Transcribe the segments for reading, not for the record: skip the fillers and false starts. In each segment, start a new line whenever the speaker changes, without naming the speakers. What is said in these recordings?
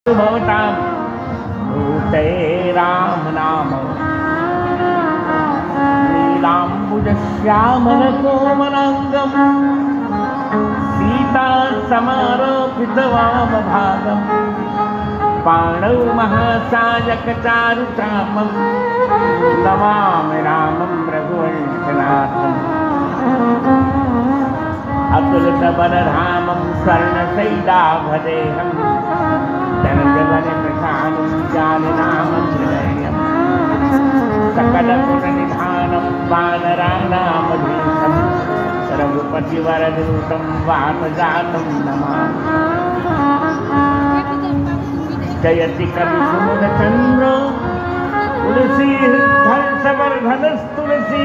भवतां भूते राम नाम नीलाम्बुजश्यामलकोमलाङ्गं सीता समारोपितवामभागं पाणौ महासायकचारुचापं नमामि रामं रघुवंशनाथम् अतुलितबलधामं स्वर्णशैलाभदेहं जनजवनप्रशानं जानिनामं हृदयं सकलगुणनिधानं वानराणामधीशं रघुपतिवरदूतं वातजातं नमामि। जयति कविसुमनचन्द्रो तुलसीहर्षवर्धनस्तुलसी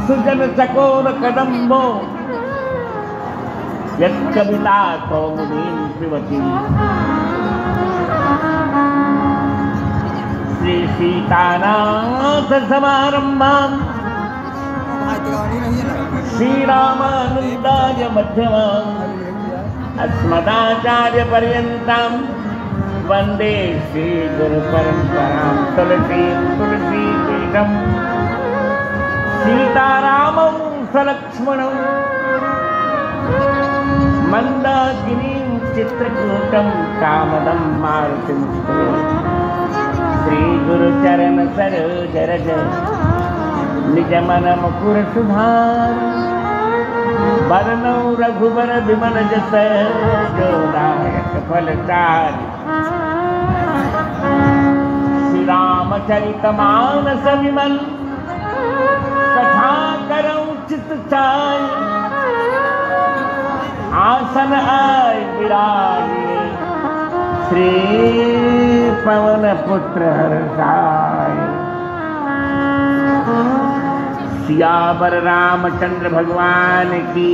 सुजनचकोरकदम्बो यत्कविता कौमुदीं पिबति। श्री सीतानाथ समारम्भां श्रीरामानन्दाय मध्यमाम् अस्मदाचार्यपर्यन्तां वन्दे श्रीगुरुपरम्परां। तुलसीपीठं सीतारामौ सलक्ष्मणौ मंदाकिनीं चित्रकूटं कामदं मारुतिमुखे श्रीगुरुचरण सरोज रज निजमन मुकुर सुधार वरनौ रघुबर विमल जस जोदायक फलचारि। श्री रामचरितमानस विमल कथा करौ चित चाय आसन आय विराजे श्री पवन पुत्र हर्षाय। सियावर रामचंद्र भगवान की।